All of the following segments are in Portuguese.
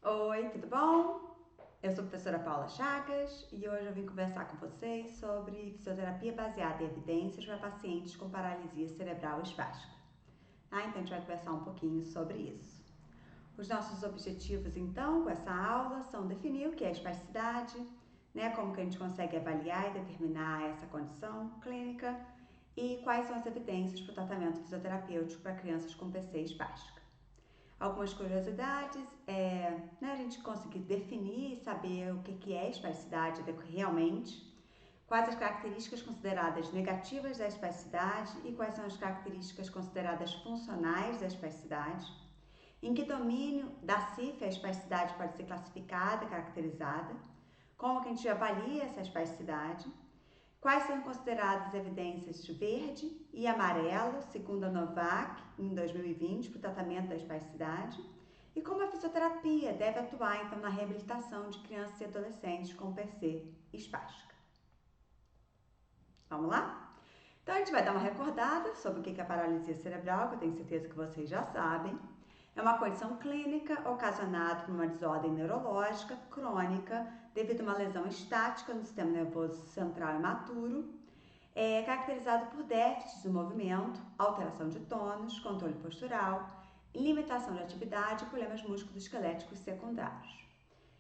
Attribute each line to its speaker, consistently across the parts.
Speaker 1: Oi, tudo bom? Eu sou a professora Paula Chagas e hoje eu vim conversar com vocês sobre fisioterapia baseada em evidências para pacientes com paralisia cerebral espástica. Então a gente vai conversar um pouquinho sobre isso. Os nossos objetivos então com essa aula são definir o que é espasticidade, como que a gente consegue avaliar e determinar essa condição clínica e quais são as evidências para o tratamento fisioterapêutico para crianças com PC espástica. Algumas curiosidades a gente conseguir definir e saber o que é espasticidade realmente, quais as características consideradas negativas da espasticidade e quais são as características consideradas funcionais da espasticidade, em que domínio da CIF a espasticidade pode ser classificada, caracterizada, como que a gente avalia essa espasticidade, quais são consideradas evidências verde e amarelo, segundo a Novak, em 2020, para o tratamento da espasticidade, e como a fisioterapia deve atuar, então, na reabilitação de crianças e adolescentes com PC espástica. Vamos lá? Então, a gente vai dar uma recordada sobre o que é a paralisia cerebral, que eu tenho certeza que vocês já sabem. É uma condição clínica ocasionada por uma desordem neurológica crônica devido a uma lesão estática no sistema nervoso central imaturo, caracterizado por déficits do movimento, alteração de tônus, controle postural, limitação de atividade e problemas músculo-esqueléticos secundários.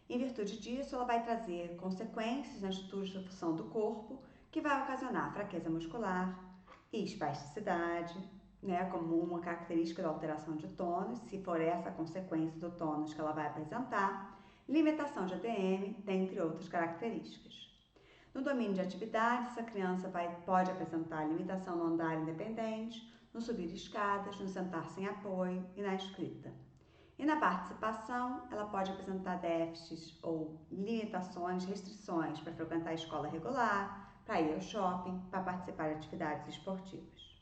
Speaker 1: Em virtude disso, ela vai trazer consequências na estrutura de função do corpo, que vai ocasionar fraqueza muscular e espasticidade, como uma característica da alteração de tônus, se for essa a consequência do tônus que ela vai apresentar, limitação de ADM, dentre outras características. No domínio de atividade, essa criança pode apresentar limitação no andar independente, no subir escadas, no sentar sem apoio e na escrita. E na participação, ela pode apresentar déficits ou limitações, restrições para frequentar a escola regular, para ir ao shopping, para participar de atividades esportivas.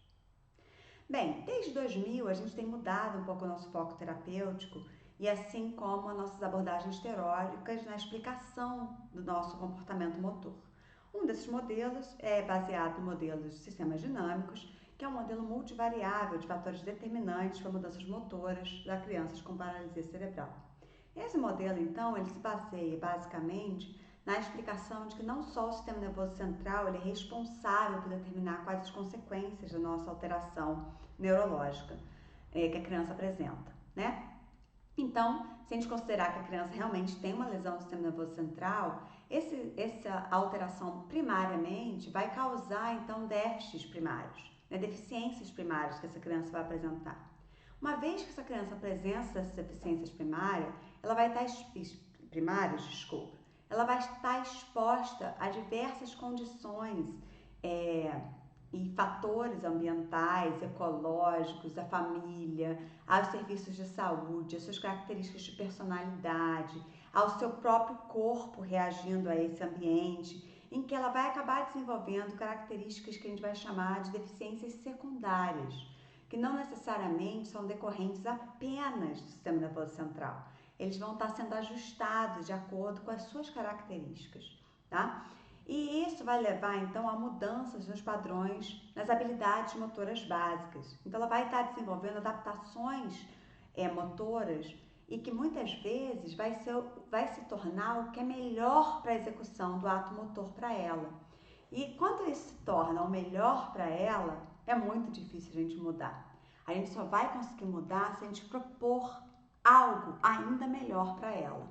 Speaker 1: Bem, desde 2000 a gente tem mudado um pouco o nosso foco terapêutico e assim como as nossas abordagens teóricas na explicação do nosso comportamento motor. Um desses modelos é baseado no modelo de sistemas dinâmicos, que é um modelo multivariável de fatores determinantes para mudanças motoras das crianças com paralisia cerebral. Esse modelo, então, ele se baseia basicamente na explicação de que não só o sistema nervoso central ele é responsável por determinar quais as consequências da nossa alteração neurológica que a criança apresenta, Então, se a gente considerar que a criança realmente tem uma lesão do sistema nervoso central, essa alteração primariamente vai causar, então, déficits primários, deficiências primárias que essa criança vai apresentar. Uma vez que essa criança apresenta essas deficiências primárias, ela vai estar exposta a diversas condições e fatores ambientais, ecológicos, da família, aos serviços de saúde, às suas características de personalidade, ao seu próprio corpo reagindo a esse ambiente, em que ela vai acabar desenvolvendo características que a gente vai chamar de deficiências secundárias, que não necessariamente são decorrentes apenas do sistema nervoso central. Eles vão estar sendo ajustados de acordo com as suas características, tá? E isso vai levar, então, a mudanças nos padrões, nas habilidades motoras básicas. Então, ela vai estar desenvolvendo adaptações motoras e que muitas vezes vai se tornar o que é melhor para a execução do ato motor para ela. E quando isso se torna o melhor para ela, é muito difícil a gente mudar. A gente só vai conseguir mudar se a gente propor algo ainda melhor para ela,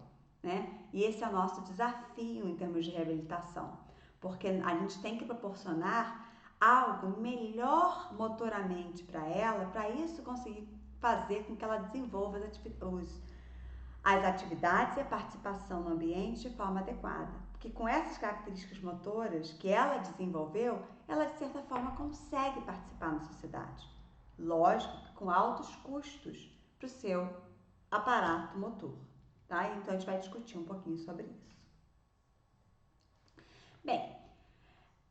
Speaker 1: E esse é o nosso desafio em termos de reabilitação, porque a gente tem que proporcionar algo melhor motoramente para ela, para isso conseguir fazer com que ela desenvolva as atividades e a participação no ambiente de forma adequada. Porque com essas características motoras que ela desenvolveu, ela de certa forma consegue participar na sociedade. Lógico que com altos custos para o seu aparato motor, tá? Então a gente vai discutir um pouquinho sobre isso. Bem,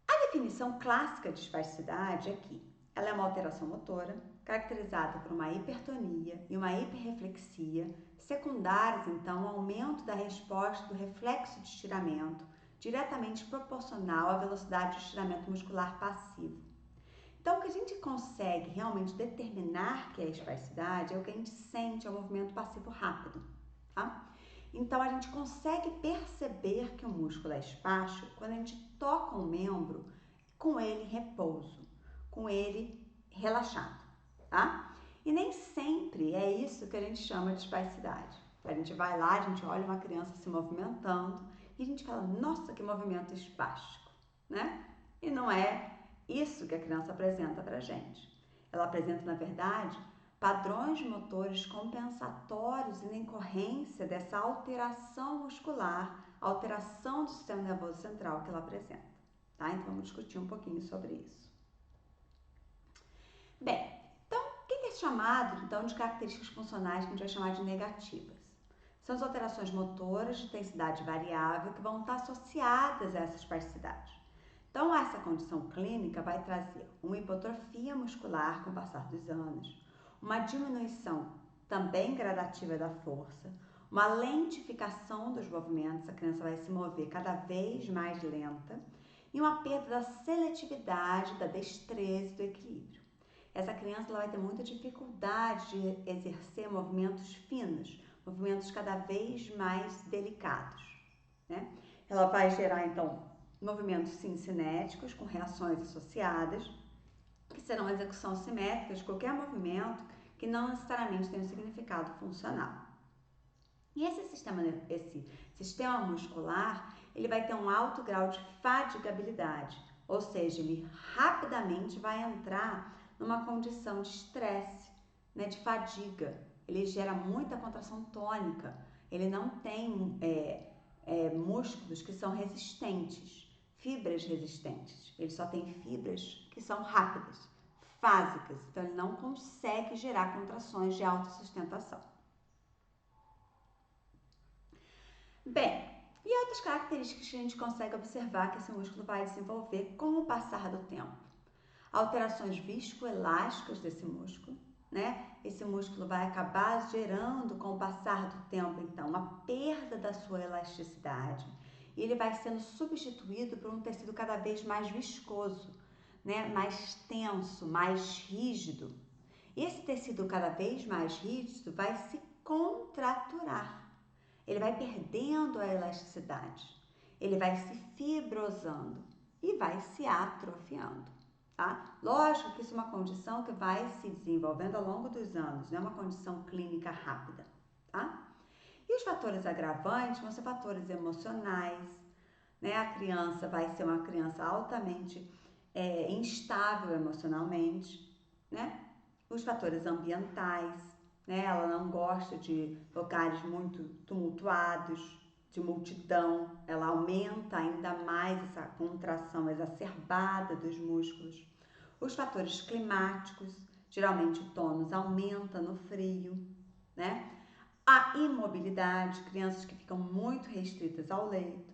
Speaker 1: a definição clássica de espasticidade é que ela é uma alteração motora caracterizada por uma hipertonia e uma hiperreflexia, secundárias, então, ao aumento da resposta do reflexo de estiramento, diretamente proporcional à velocidade de estiramento muscular passivo. Então, o que a gente consegue realmente determinar que é espasticidade é o que a gente sente ao movimento passivo rápido, tá? Então, a gente consegue perceber que o músculo é espástico quando a gente toca um membro com ele em repouso, com ele relaxado, tá? E nem sempre é isso que a gente chama de espasticidade. A gente vai lá, a gente olha uma criança se movimentando e a gente fala, nossa, que movimento espástico, né? E não é isso que a criança apresenta pra gente. Ela apresenta, na verdade, padrões motores compensatórios em decorrência dessa alteração muscular, alteração do sistema nervoso central que ela apresenta, tá? Então, vamos discutir um pouquinho sobre isso. Bem, então, o que é chamado, então, de características funcionais que a gente vai chamar de negativas? São as alterações motoras de intensidade variável que vão estar associadas a essa espasticidade. Então, essa condição clínica vai trazer uma hipotrofia muscular com o passar dos anos, uma diminuição também gradativa da força, uma lentificação dos movimentos, a criança vai se mover cada vez mais lenta, e uma perda da seletividade, da destreza e do equilíbrio. Essa criança ela vai ter muita dificuldade de exercer movimentos finos, movimentos cada vez mais delicados, né? Ela vai gerar, então, movimentos cinéticos com reações associadas, que serão execução simétrica de qualquer movimento que não necessariamente tenha um significado funcional. E esse sistema muscular, ele vai ter um alto grau de fadigabilidade, ou seja, ele rapidamente vai entrar numa condição de estresse, né, de fadiga. Ele gera muita contração tônica, ele não tem músculos que são resistentes, fibras resistentes. Ele só tem fibras que são rápidas, fásicas, então ele não consegue gerar contrações de autossustentação. Bem, e outras características que a gente consegue observar que esse músculo vai desenvolver com o passar do tempo? Alterações viscoelásticas desse músculo, né? Esse músculo vai acabar gerando, com o passar do tempo, então, uma perda da sua elasticidade e ele vai sendo substituído por um tecido cada vez mais viscoso, né? Mais tenso, mais rígido. Esse tecido cada vez mais rígido vai se contraturar. Ele vai perdendo a elasticidade, ele vai se fibrosando e vai se atrofiando, tá? Lógico que isso é uma condição que vai se desenvolvendo ao longo dos anos, não é uma condição clínica rápida, tá? E os fatores agravantes vão ser fatores emocionais, né? A criança vai ser uma criança altamente instável emocionalmente, né? Os fatores ambientais, né? Ela não gosta de lugares muito tumultuados, de multidão, ela aumenta ainda mais essa contração exacerbada dos músculos. Os fatores climáticos, geralmente o tônus aumenta no frio, né? A imobilidade, crianças que ficam muito restritas ao leito,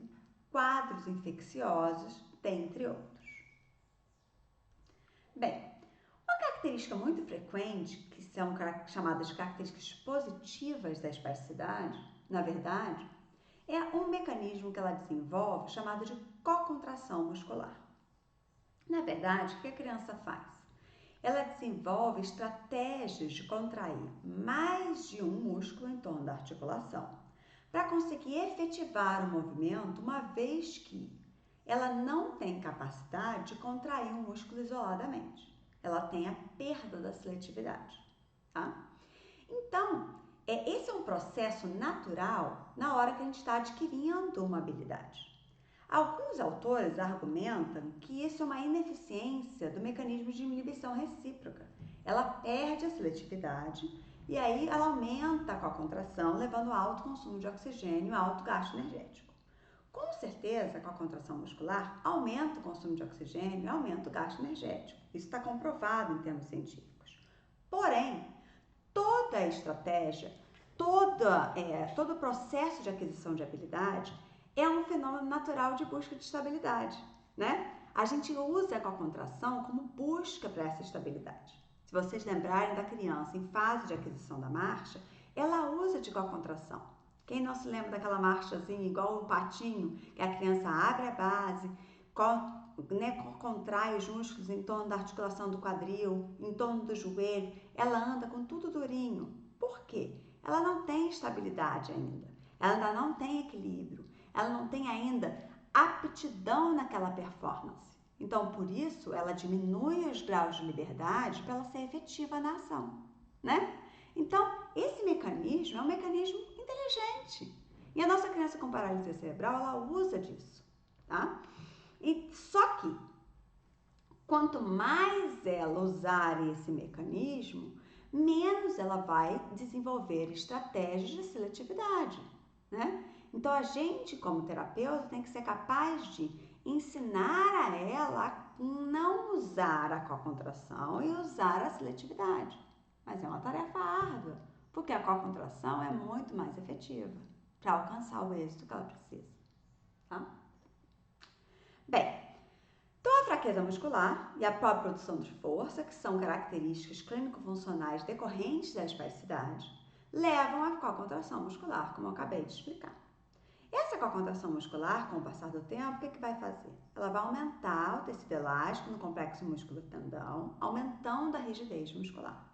Speaker 1: quadros infecciosos, dentre outros. Bem, uma característica muito frequente, que são chamadas de características positivas da espasticidade, na verdade, é um mecanismo que ela desenvolve chamado de cocontração muscular. Na verdade, o que a criança faz? Ela desenvolve estratégias de contrair mais de um músculo em torno da articulação, para conseguir efetivar o movimento, uma vez que ela não tem capacidade de contrair um músculo isoladamente. Ela tem a perda da seletividade, tá? Então, esse é um processo natural na hora que a gente está adquirindo uma habilidade. Alguns autores argumentam que isso é uma ineficiência do mecanismo de inibição recíproca. Ela perde a seletividade e aí ela aumenta com a contração, levando ao alto consumo de oxigênio e alto gasto energético. Com certeza, com a contração muscular, aumenta o consumo de oxigênio e aumenta o gasto energético. Isso está comprovado em termos científicos. Porém, toda a estratégia, todo o processo de aquisição de habilidade é um fenômeno natural de busca de estabilidade, né? A gente usa a contração como busca para essa estabilidade. Se vocês lembrarem da criança em fase de aquisição da marcha, ela usa de contração. Quem não se lembra daquela marchazinha igual um patinho, que a criança abre a base, contrai os músculos em torno da articulação do quadril, em torno do joelho, ela anda com tudo durinho. Por quê? Ela não tem estabilidade ainda. ela ainda não tem equilíbrio, ela não tem ainda aptidão naquela performance. Então, por isso, ela diminui os graus de liberdade para ela ser efetiva na ação, né? Então, esse mecanismo é um mecanismo inteligente. E a nossa criança com paralisia cerebral, ela usa disso, tá? E só que, quanto mais ela usar esse mecanismo, menos ela vai desenvolver estratégias de seletividade, né? Então, a gente, como terapeuta, tem que ser capaz de ensinar a ela a não usar a cocontração e usar a seletividade. Mas é uma tarefa árdua, porque a cocontração é muito mais efetiva para alcançar o êxito que ela precisa, tá? Bem, então a fraqueza muscular e a própria produção de força, que são características clínico-funcionais decorrentes da espasticidade, levam à cocontração muscular, como eu acabei de explicar. Essa cocontração muscular, com o passar do tempo, o que vai fazer? Ela vai aumentar o tecido elástico no complexo músculo-tendão, aumentando a rigidez muscular,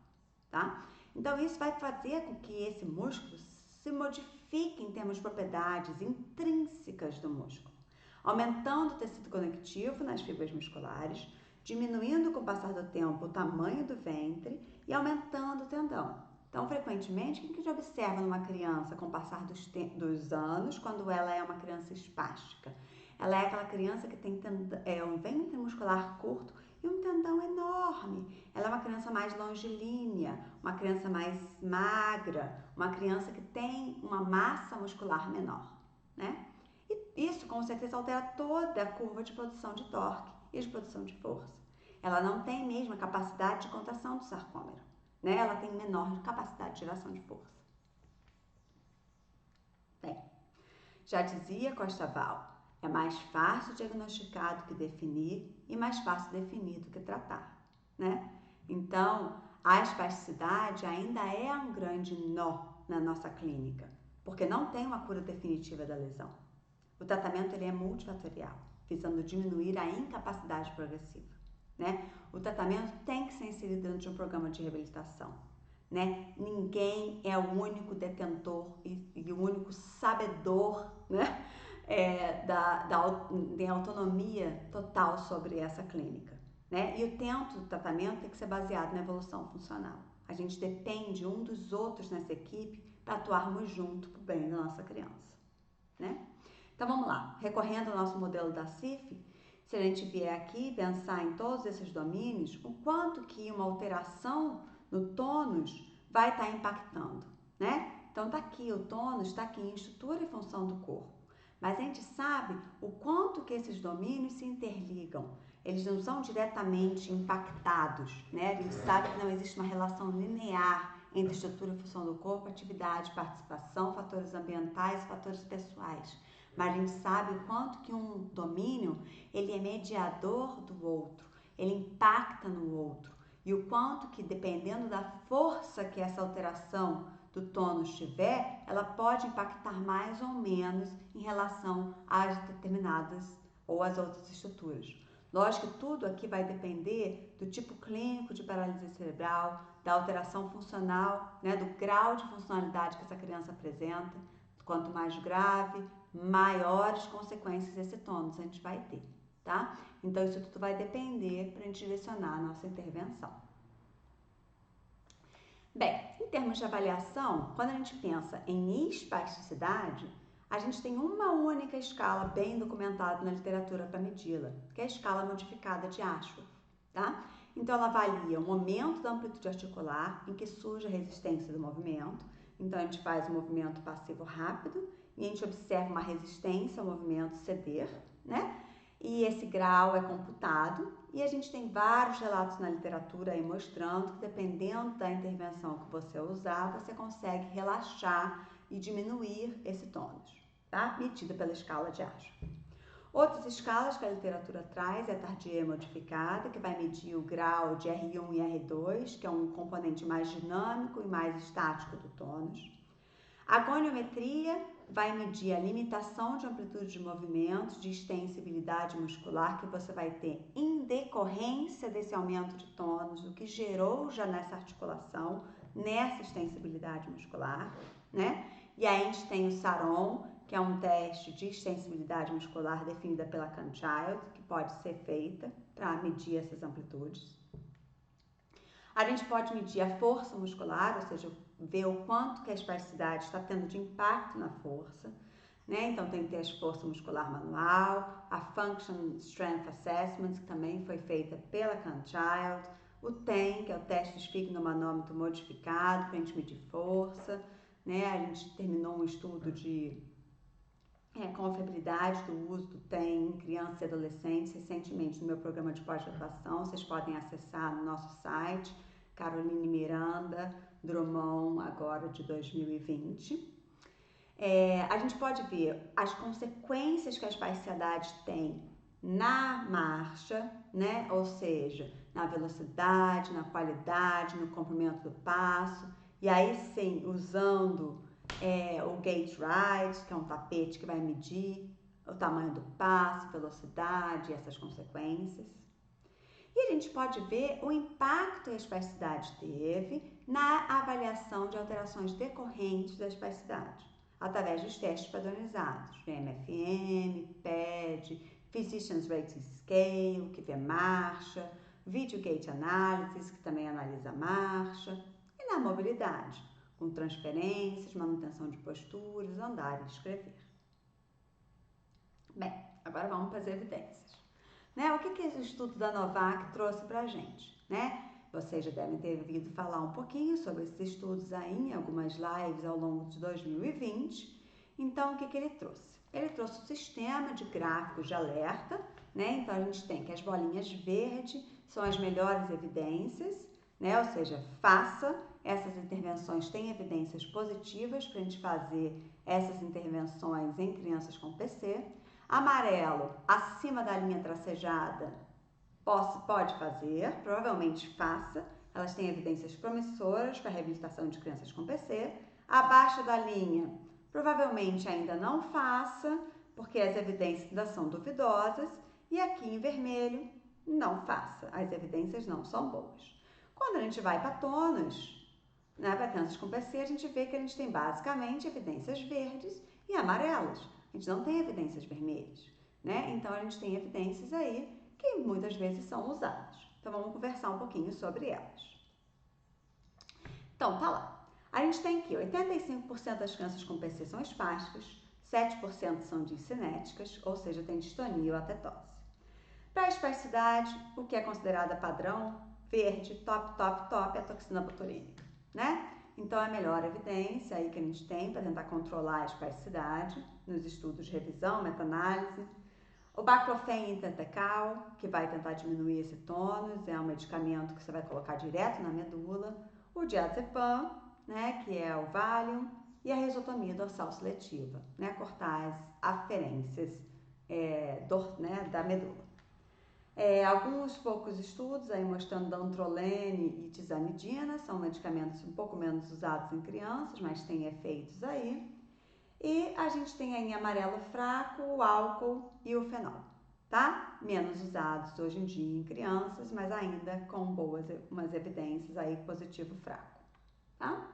Speaker 1: tá? Então, isso vai fazer com que esse músculo se modifique em termos de propriedades intrínsecas do músculo, aumentando o tecido conectivo nas fibras musculares, diminuindo com o passar do tempo o tamanho do ventre e aumentando o tendão. Então, frequentemente, o que a gente observa numa criança com o passar dos anos, quando ela é uma criança espástica? Ela é aquela criança que tem um ventre muscular curto e um tendão enorme. Ela é uma criança mais longilínea, uma criança mais magra, uma criança que tem uma massa muscular menor, né? E isso, com certeza, altera toda a curva de produção de torque e de produção de força. Ela não tem mesmo a capacidade de contração do sarcômero, né? Ela tem menor capacidade de geração de força. Bem, já dizia Costa Val, é mais fácil diagnosticar do que definir e mais fácil definir do que tratar, né? Então, a espasticidade ainda é um grande nó na nossa clínica, porque não tem uma cura definitiva da lesão. O tratamento ele é multifatorial, visando diminuir a incapacidade progressiva, né? O tratamento tem que ser inserido dentro de um programa de reabilitação, né? Ninguém é o único detentor e o único sabedor, né? Tem autonomia total sobre essa clínica, né? E o tempo do tratamento tem que ser baseado na evolução funcional. A gente depende um dos outros nessa equipe para atuarmos junto para o bem da nossa criança, né? Então vamos lá, recorrendo ao nosso modelo da CIF, se a gente vier aqui pensar em todos esses domínios, o quanto que uma alteração no tônus vai estar impactando, né? Então tá aqui, o tônus está aqui em estrutura e função do corpo, mas a gente sabe o quanto que esses domínios se interligam, eles não são diretamente impactados, né? A gente sabe que não existe uma relação linear entre estrutura e função do corpo, atividade, participação, fatores ambientais e fatores pessoais. Mas a gente sabe o quanto que um domínio, ele é mediador do outro, ele impacta no outro. E o quanto que, dependendo da força que essa alteração do tônus tiver, ela pode impactar mais ou menos em relação às determinadas ou às outras estruturas. Lógico que tudo aqui vai depender do tipo clínico de paralisia cerebral, da alteração funcional, né, do grau de funcionalidade que essa criança apresenta. Quanto mais grave, maiores consequências esse tônus a gente vai ter, tá? Então, isso tudo vai depender para a gente direcionar a nossa intervenção. Bem, em termos de avaliação, quando a gente pensa em espasticidade, a gente tem uma única escala bem documentada na literatura para medi-la, que é a escala modificada de Ashworth, tá? Então, ela avalia o momento da amplitude articular em que surge a resistência do movimento. Então, a gente faz o movimento passivo rápido e a gente observa uma resistência ao movimento ceder, né? E esse grau é computado e a gente tem vários relatos na literatura aí mostrando que dependendo da intervenção que você usar, você consegue relaxar e diminuir esse tônus, tá? Medida pela escala de Ashworth. Outras escalas que a literatura traz é a Tardieu modificada, que vai medir o grau de R1 e R2, que é um componente mais dinâmico e mais estático do tônus. A goniometria vai medir a limitação de amplitude de movimentos, de extensibilidade muscular que você vai ter em decorrência desse aumento de tônus, o que gerou já nessa articulação, nessa extensibilidade muscular, né? E aí a gente tem o SARON, que é um teste de extensibilidade muscular definida pela Chan-Child, que pode ser feita para medir essas amplitudes. A gente pode medir a força muscular, ou seja, ver o quanto que a espasticidade está tendo de impacto na força, né? Então tem que ter a força muscular manual, a Function Strength Assessment, que também foi feita pela Chan-Child, o TEM, que é o teste de esfigmomanômetro modificado para a gente medir força, né? A gente terminou um estudo de confiabilidade do uso do TEM em crianças e adolescentes recentemente no meu programa de pós-graduação. Vocês podem acessar no nosso site, Caroline Miranda Drummond, agora de 2020. A gente pode ver as consequências que a espasticidade tem na marcha, né? Ou seja, na velocidade, na qualidade, no comprimento do passo. E aí sim, usando o gait ride, que é um tapete que vai medir o tamanho do passo, velocidade, essas consequências. E a gente pode ver o impacto que a espasticidade teve na avaliação de alterações decorrentes da espasticidade, através dos testes padronizados, MFM, PED, Physician's Rating Scale, que vê marcha, Video Gait Analysis, que também analisa a marcha, e na mobilidade, com transferências, manutenção de posturas, andar e escrever. Bem, agora vamos para as evidências. Né? O que esse estudo da Novak trouxe para a gente? Né? Vocês já devem ter ouvido falar um pouquinho sobre esses estudos aí em algumas lives ao longo de 2020. Então, o que ele trouxe? Ele trouxe um sistema de gráficos de alerta, né? Então, a gente tem que as bolinhas verdes são as melhores evidências, né? Ou seja, faça essas intervenções, tem evidências positivas para a gente fazer essas intervenções em crianças com PC. Amarelo, acima da linha tracejada, pode fazer, provavelmente faça, elas têm evidências promissoras para a reabilitação de crianças com PC. Abaixo da linha, provavelmente ainda não faça, porque as evidências ainda são duvidosas. E aqui em vermelho, não faça, as evidências não são boas. Quando a gente vai para tonos, né, para crianças com PC, a gente vê que a gente tem basicamente evidências verdes e amarelas. A gente não tem evidências vermelhas, né? Então, a gente tem evidências aí que muitas vezes são usadas. Então, vamos conversar um pouquinho sobre elas. Então, tá lá. A gente tem aqui 85% das crianças com PC são espásticas, 7% são discinéticas, ou seja, tem distonia ou atetose. Para a espasticidade, o que é considerada padrão, verde, top, é a toxina botulínica, né? Então, é a melhor evidência aí que a gente tem para tentar controlar a espasticidade nos estudos de revisão, meta-análise. O baclofen intertecal, que vai tentar diminuir esse tônus, é um medicamento que você vai colocar direto na medula. O diazepam, né, que é o Valium, e a risotomia dorsal seletiva, né, cortar as aferências da medula. Alguns poucos estudos aí mostrando dantrolene e tizanidina, são medicamentos um pouco menos usados em crianças, mas têm efeitos aí. E a gente tem aí em amarelo fraco o álcool e o fenol, tá? Menos usados hoje em dia em crianças, mas ainda com umas evidências aí positivo fraco, tá?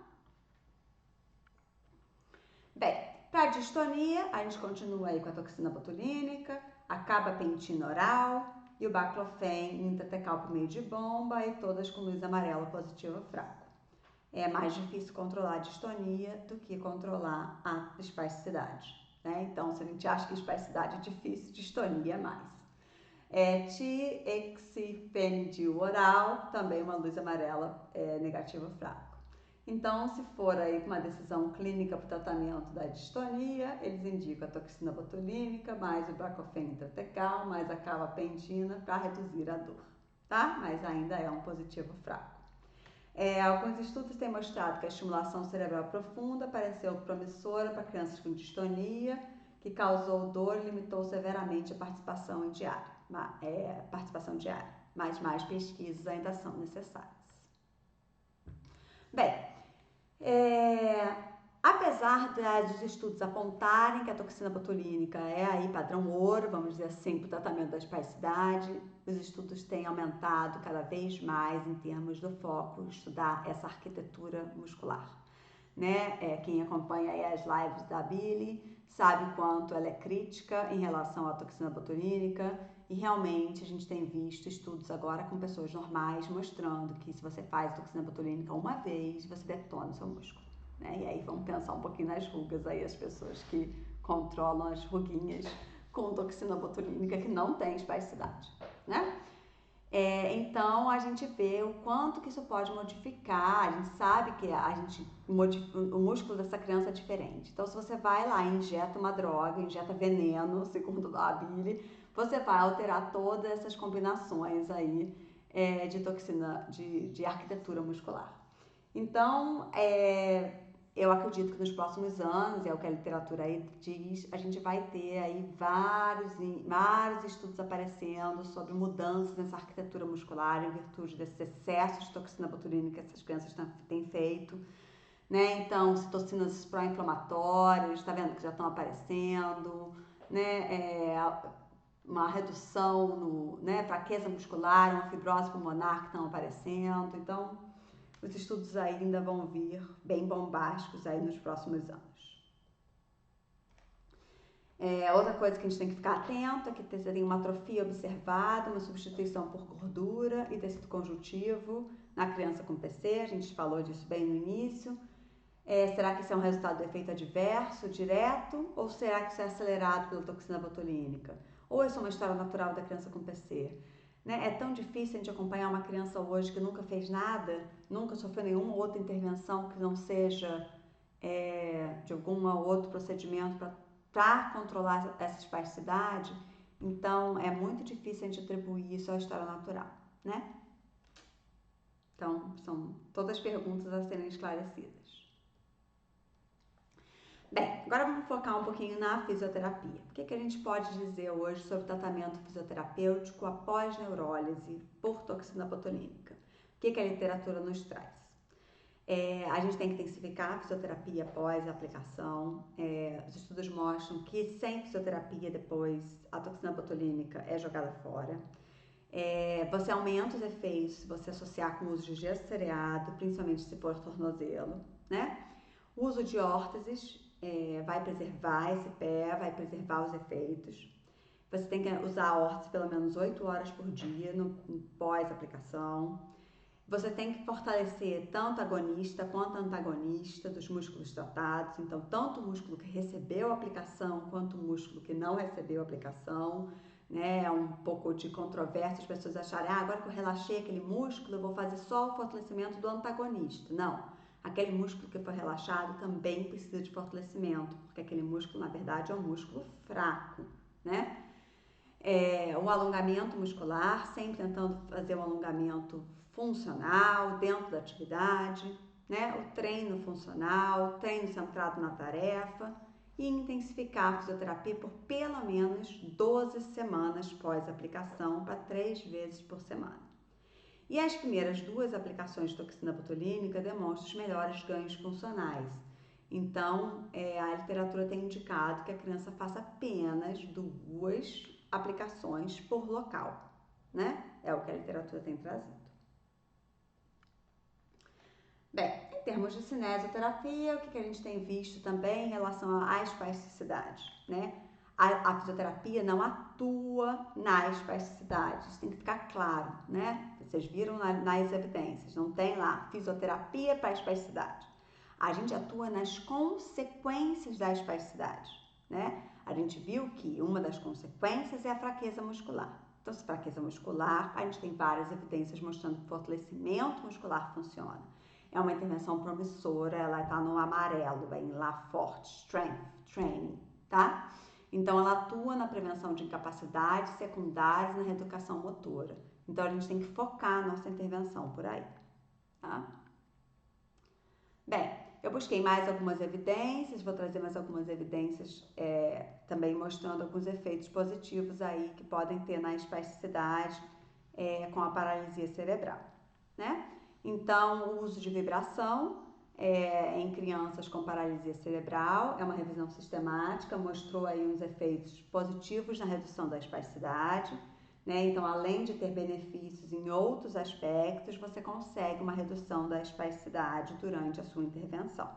Speaker 1: Bem, para distonia, a gente continua aí com a toxina botulínica, a carbapentina oral e o baclofen intratecal por meio de bomba, e todas com luz amarela positiva fraco. É mais difícil controlar a distonia do que controlar a espasticidade, né? Então, se a gente acha que espasticidade é difícil, distonia é mais. Tiexifenidil oral, também uma luz amarela negativa fraco. Então, se for aí uma decisão clínica para o tratamento da distonia, eles indicam a toxina botulínica, mais o baclofen intratecal, mais a carbapentina para reduzir a dor, tá? Mas ainda é um positivo fraco. Alguns estudos têm mostrado que a estimulação cerebral profunda pareceu promissora para crianças com distonia, que causou dor e limitou severamente a participação diária, mas mais pesquisas ainda são necessárias. Bem, apesar dos estudos apontarem que a toxina botulínica é aí padrão ouro, vamos dizer assim, para o tratamento da espasticidade, os estudos têm aumentado cada vez mais em termos do foco, estudar essa arquitetura muscular, né? Quem acompanha aí as lives da Billy sabe quanto ela é crítica em relação à toxina botulínica, e realmente a gente tem visto estudos agora com pessoas normais mostrando que se você faz toxina botulínica uma vez, você detona o seu músculo, né? E aí vamos pensar um pouquinho nas rugas aí, as pessoas que controlam as ruguinhas com toxina botulínica que não tem espasticidade, né? Então a gente vê o quanto que isso pode modificar. A gente sabe que o músculo dessa criança é diferente. Então, se você vai lá e injeta uma droga, injeta veneno, segundo a Billy, você vai alterar todas essas combinações aí de toxina, de arquitetura muscular. Então, eu acredito que nos próximos anos, é o que a literatura aí diz, a gente vai ter aí vários estudos aparecendo sobre mudanças nessa arquitetura muscular em virtude desses excessos de toxina botulínica que essas crianças têm feito, né? Então, citocinas pró-inflamatórias, tá vendo que já estão aparecendo, né? Uma redução fraqueza muscular, uma fibrose pulmonar que estão aparecendo. Então, os estudos ainda vão vir bem bombásticos aí nos próximos anos. Outra coisa que a gente tem que ficar atento é que tem uma atrofia observada, uma substituição por gordura e tecido conjuntivo na criança com PC, a gente falou disso bem no início. Será que isso é um resultado do efeito adverso, direto, ou será que isso é acelerado pela toxina botulínica? Ou isso é uma história natural da criança com PC? Né? É tão difícil a gente acompanhar uma criança hoje que nunca fez nada, nunca sofreu nenhuma outra intervenção que não seja de algum outro procedimento para controlar essa espasticidade. Então, é muito difícil a gente atribuir isso à história natural, né? Então, são todas perguntas a serem esclarecidas. Bem, agora vamos focar um pouquinho na fisioterapia. O que a gente pode dizer hoje sobre tratamento fisioterapêutico após neurólise por toxina botulínica? O que a literatura nos traz? A gente tem que intensificar a fisioterapia após a aplicação. Os estudos mostram que sem fisioterapia depois a toxina botulínica é jogada fora. Você aumenta os efeitos se você associar com o uso de gesso cereado, principalmente se for tornozelo, né? O uso de órteses vai preservar esse pé, vai preservar os efeitos. Você tem que usar a órtese pelo menos 8 horas por dia no pós-aplicação. Você tem que fortalecer tanto agonista quanto antagonista dos músculos tratados. Então, tanto o músculo que recebeu a aplicação quanto o músculo que não recebeu a aplicação. Né? É um pouco de controvérsia as pessoas acharem, agora que eu relaxei aquele músculo, eu vou fazer só o fortalecimento do antagonista. Não. Aquele músculo que foi relaxado também precisa de fortalecimento, porque aquele músculo, na verdade, é um músculo fraco, né? O alongamento muscular, sempre tentando fazer um alongamento funcional dentro da atividade, né? O treino funcional, treino centrado na tarefa e intensificar a fisioterapia por pelo menos 12 semanas pós-aplicação, para 3 vezes por semana. E as primeiras 2 aplicações de toxina botulínica demonstram os melhores ganhos funcionais. Então, a literatura tem indicado que a criança faça apenas 2 aplicações por local, né? É o que a literatura tem trazido. Bem, em termos de cinesioterapia, o que a gente tem visto também em relação à espasticidade, né? A fisioterapia não atua na espasticidade, isso tem que ficar claro, né? Vocês viram nas evidências, não tem lá fisioterapia para espasticidade. A gente atua nas consequências da espasticidade, né? A gente viu que uma das consequências é a fraqueza muscular. Então, se fraqueza muscular, a gente tem várias evidências mostrando que o fortalecimento muscular funciona. É uma intervenção promissora, ela está no amarelo, vem lá forte, strength training, tá? Então, ela atua na prevenção de incapacidades secundárias e na reeducação motora. Então, a gente tem que focar a nossa intervenção por aí, tá? Bem, eu busquei mais algumas evidências, vou trazer mais algumas evidências também mostrando alguns efeitos positivos aí que podem ter na espasticidade com a paralisia cerebral, né? Então, o uso de vibração em crianças com paralisia cerebral é uma revisão sistemática, mostrou aí uns efeitos positivos na redução da espasticidade, né? Então, além de ter benefícios em outros aspectos, você consegue uma redução da espasticidade durante a sua intervenção,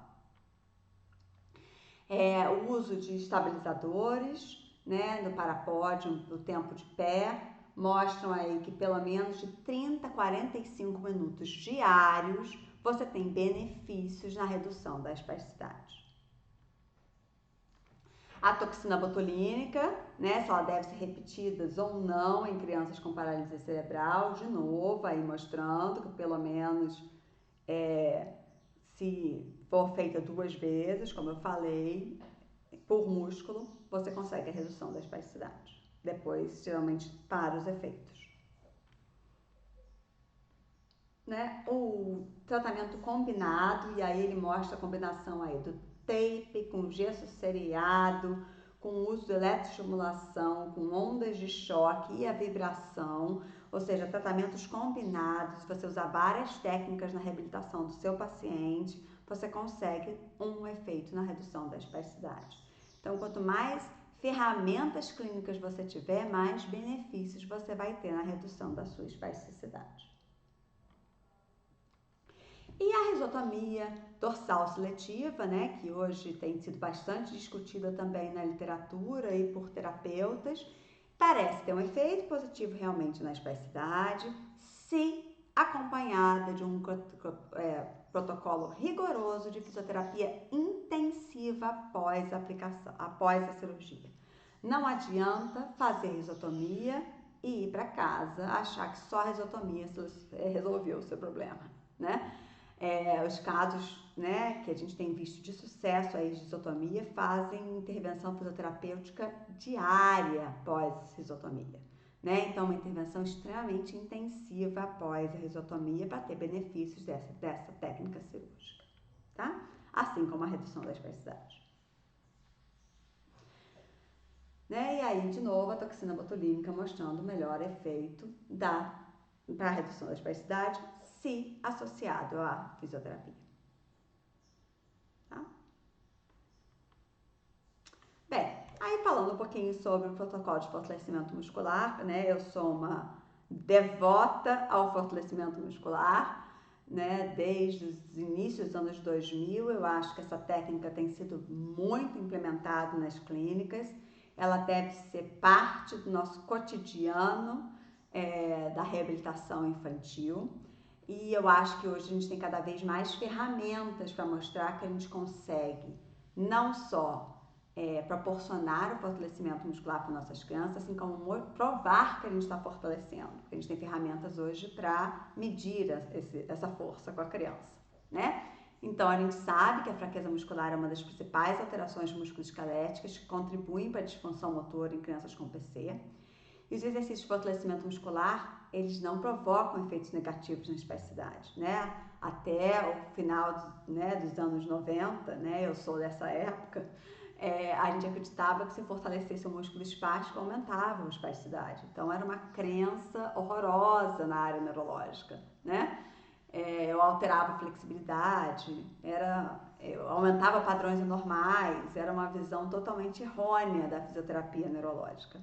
Speaker 1: O uso de estabilizadores, né, no parapódio, no tempo de pé, mostram aí que pelo menos de 30 a 45 minutos diários você tem benefícios na redução da espasticidade. A toxina botulínica, né, se ela deve ser repetida ou não em crianças com paralisia cerebral, de novo aí mostrando que pelo menos se for feita 2 vezes, como eu falei, por músculo, você consegue a redução da espasticidade. Depois, geralmente, para os efeitos. Né? O tratamento combinado, e aí ele mostra a combinação aí do tape com gesso seriado, com o uso de eletroestimulação, com ondas de choque e a vibração, ou seja, tratamentos combinados. Você usar várias técnicas na reabilitação do seu paciente, você consegue um efeito na redução da espasticidade. Então, quanto mais ferramentas clínicas você tiver, mais benefícios você vai ter na redução da sua espasticidade. E a risotomia dorsal seletiva, né, que hoje tem sido bastante discutida também na literatura e por terapeutas, parece ter um efeito positivo realmente na espasticidade, se acompanhada de um protocolo rigoroso de fisioterapia intensiva após a cirurgia. Não adianta fazer risotomia e ir para casa achar que só a risotomia resolveu o seu problema, né? Os casos, né, que a gente tem visto de sucesso aí de risotomia fazem intervenção fisioterapêutica diária após risotomia, né? Então, uma intervenção extremamente intensiva após a risotomia para ter benefícios dessa técnica cirúrgica, tá? Assim como a redução da espasticidade. Né? E aí, de novo, a toxina botulínica mostrando o melhor efeito para a redução da espasticidade, se associado à fisioterapia. Tá? Bem, aí falando um pouquinho sobre o protocolo de fortalecimento muscular, né? Eu sou uma devota ao fortalecimento muscular, né? Desde os inícios dos anos 2000, eu acho que essa técnica tem sido muito implementada nas clínicas. Ela deve ser parte do nosso cotidiano da reabilitação infantil. E eu acho que hoje a gente tem cada vez mais ferramentas para mostrar que a gente consegue não só proporcionar o fortalecimento muscular para nossas crianças, assim como provar que a gente está fortalecendo. A gente tem ferramentas hoje para medir essa força com a criança, né? Então, a gente sabe que a fraqueza muscular é uma das principais alterações musculoesqueléticas que contribuem para a disfunção motora em crianças com PC. E os exercícios de fortalecimento muscular, eles não provocam efeitos negativos na espasticidade, né? Até o final dos anos 90, né? Eu sou dessa época, a gente acreditava que se fortalecesse o músculo espástico, aumentava a espasticidade. Então, era uma crença horrorosa na área neurológica, né? Eu alterava a flexibilidade, eu aumentava padrões anormais, era uma visão totalmente errônea da fisioterapia neurológica.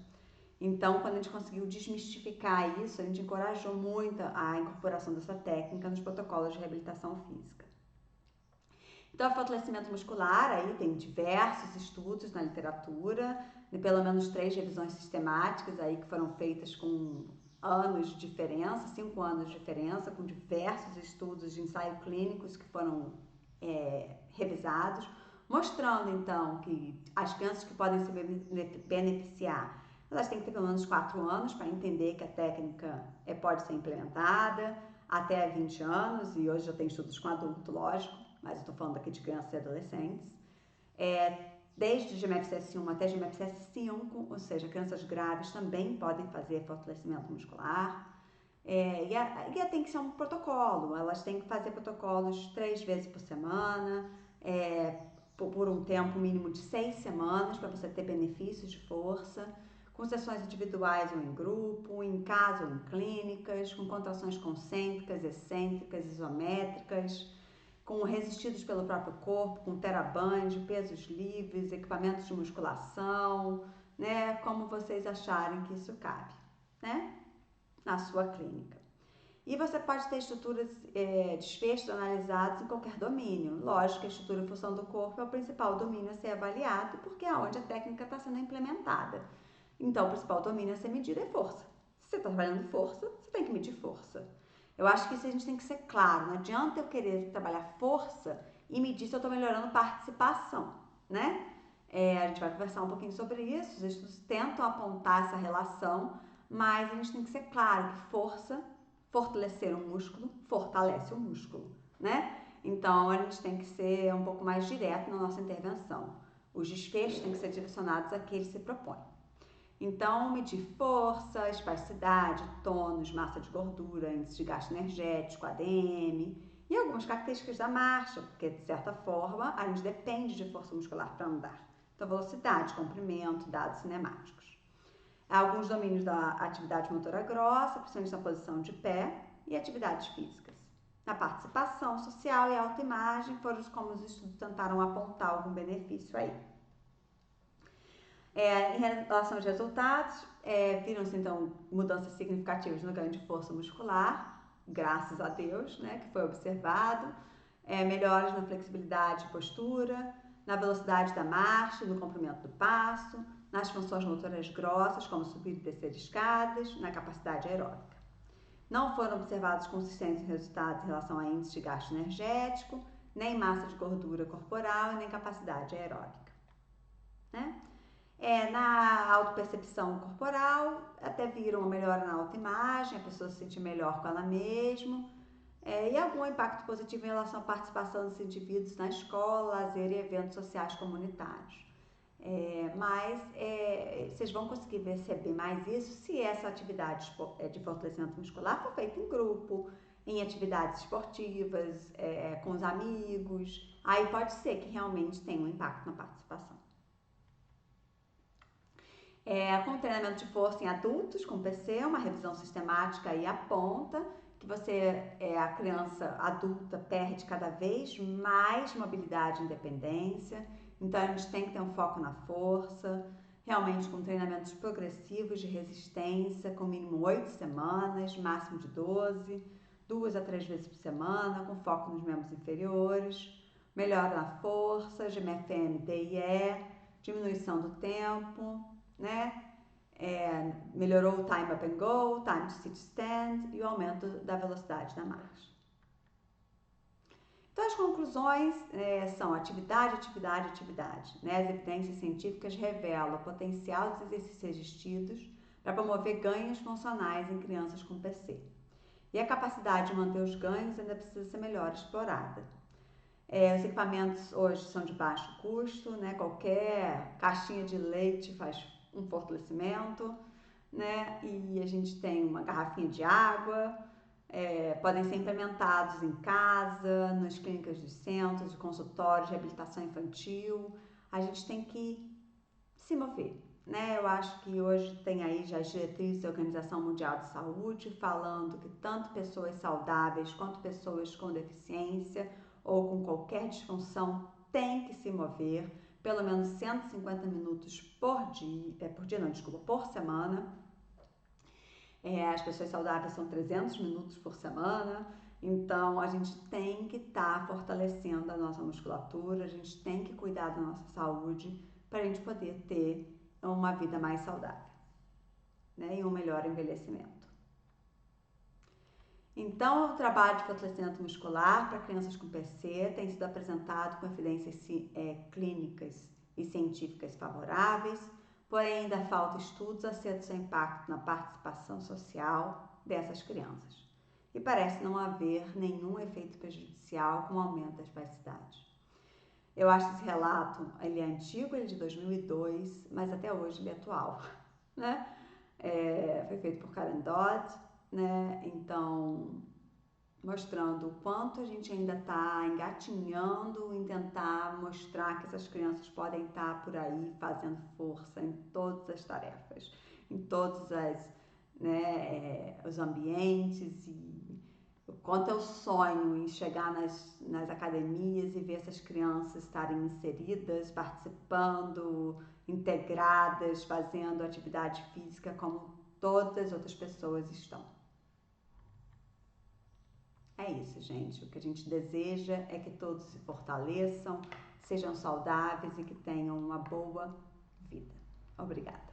Speaker 1: Então, quando a gente conseguiu desmistificar isso, a gente encorajou muito a incorporação dessa técnica nos protocolos de reabilitação física. Então, o fortalecimento muscular, aí tem diversos estudos na literatura, pelo menos 3 revisões sistemáticas aí que foram feitas com anos de diferença, 5 anos de diferença, com diversos estudos de ensaio clínicos que foram revisados, mostrando então que as crianças que podem se beneficiar, elas têm que ter pelo menos 4 anos para entender que a técnica pode ser implementada, até 20 anos, e hoje já tem estudos com adulto, lógico, mas eu estou falando aqui de crianças e adolescentes. Desde GMFCS1 até GMFCS5, ou seja, crianças graves também podem fazer fortalecimento muscular. E tem que ser um protocolo, elas têm que fazer protocolos 3 vezes por semana, por um tempo mínimo de 6 semanas, para você ter benefícios de força, com sessões individuais ou em grupo, em casa ou em clínicas, com contrações concêntricas, excêntricas, isométricas, com resistidos pelo próprio corpo, com teraband, pesos livres, equipamentos de musculação, né? Como vocês acharem que isso cabe, né? Na sua clínica. E você pode ter estruturas, desfechos analisados em qualquer domínio. Lógico que a estrutura e função do corpo é o principal domínio a ser avaliado, porque é onde a técnica está sendo implementada. Então, o principal domínio a ser medido é força. Se você está trabalhando força, você tem que medir força. Eu acho que isso a gente tem que ser claro. Não adianta eu querer trabalhar força e medir se eu estou melhorando participação, né? A gente vai conversar um pouquinho sobre isso. Os estudos tentam apontar essa relação, mas a gente tem que ser claro que força, fortalecer um músculo, fortalece o músculo, né? Então, a gente tem que ser um pouco mais direto na nossa intervenção. Os desfechos têm que ser direcionados a que ele se propõe. Então, medir força, espasticidade, tônus, massa de gordura, índice de gasto energético, ADM e algumas características da marcha, porque de certa forma a gente depende de força muscular para andar. Então, velocidade, comprimento, dados cinemáticos. Alguns domínios da atividade motora grossa, principalmente na posição de pé, e atividades físicas. A participação social e a autoimagem foram como os estudos tentaram apontar algum benefício aí. Em relação aos resultados, viram-se então mudanças significativas no ganho de força muscular, graças a Deus, né, que foi observado, melhoras na flexibilidade e postura, na velocidade da marcha, no comprimento do passo, nas funções motoras grossas, como subir e descer escadas, na capacidade aeróbica. Não foram observados consistentes resultados em relação a índice de gasto energético, nem massa de gordura corporal, nem capacidade aeróbica, né? Na autopercepção corporal, até viram uma melhora na autoimagem, a pessoa se sente melhor com ela mesma, e algum impacto positivo em relação à participação dos indivíduos na escola, lazer e eventos sociais comunitários. Mas vocês vão conseguir perceber mais isso se essa atividade de fortalecimento muscular for feita em grupo, em atividades esportivas, com os amigos. Aí pode ser que realmente tenha um impacto na participação. Com treinamento de força em adultos, com PC, uma revisão sistemática aí aponta que a criança adulta perde cada vez mais mobilidade e independência. Então, a gente tem que ter um foco na força, realmente com treinamentos progressivos de resistência, com mínimo 8 semanas, máximo de 12, 2 a 3 vezes por semana, com foco nos membros inferiores, melhora na força, GMFM, DIE, diminuição do tempo, né? Melhorou o time up and go, time to sit stand e o aumento da velocidade da marcha. Então, as conclusões são atividade, atividade, atividade. Né? As evidências científicas revelam o potencial dos exercícios resistidos para promover ganhos funcionais em crianças com PC. E a capacidade de manter os ganhos ainda precisa ser melhor explorada. Os equipamentos hoje são de baixo custo, né? Qualquer caixinha de leite faz um fortalecimento, né? E a gente tem uma garrafinha de água, podem ser implementados em casa, nas clínicas dos centros, de consultórios, reabilitação infantil. A gente tem que se mover, né? Eu acho que hoje tem aí já as diretrizes da Organização Mundial de Saúde falando que tanto pessoas saudáveis quanto pessoas com deficiência ou com qualquer disfunção têm que se mover pelo menos 150 minutos por semana. As pessoas saudáveis são 300 minutos por semana, então a gente tem que estar fortalecendo a nossa musculatura, a gente tem que cuidar da nossa saúde para a gente poder ter uma vida mais saudável, né? E um melhor envelhecimento. Então, o trabalho de fortalecimento muscular para crianças com PC tem sido apresentado com evidências clínicas e científicas favoráveis, porém ainda falta estudos acerca do seu impacto na participação social dessas crianças. E parece não haver nenhum efeito prejudicial com o aumento da espasticidade. Eu acho que esse relato, ele é antigo, ele é de 2002, mas até hoje ele é atual, né? Foi feito por Karen Dodd, né? Então, mostrando o quanto a gente ainda está engatinhando em tentar mostrar que essas crianças podem estar por aí fazendo força em todas as tarefas, em todos os ambientes, e o quanto eu sonho em chegar nas academias e ver essas crianças estarem inseridas, participando, integradas, fazendo atividade física como todas as outras pessoas estão. É isso, gente. O que a gente deseja é que todos se fortaleçam, sejam saudáveis e que tenham uma boa vida. Obrigada.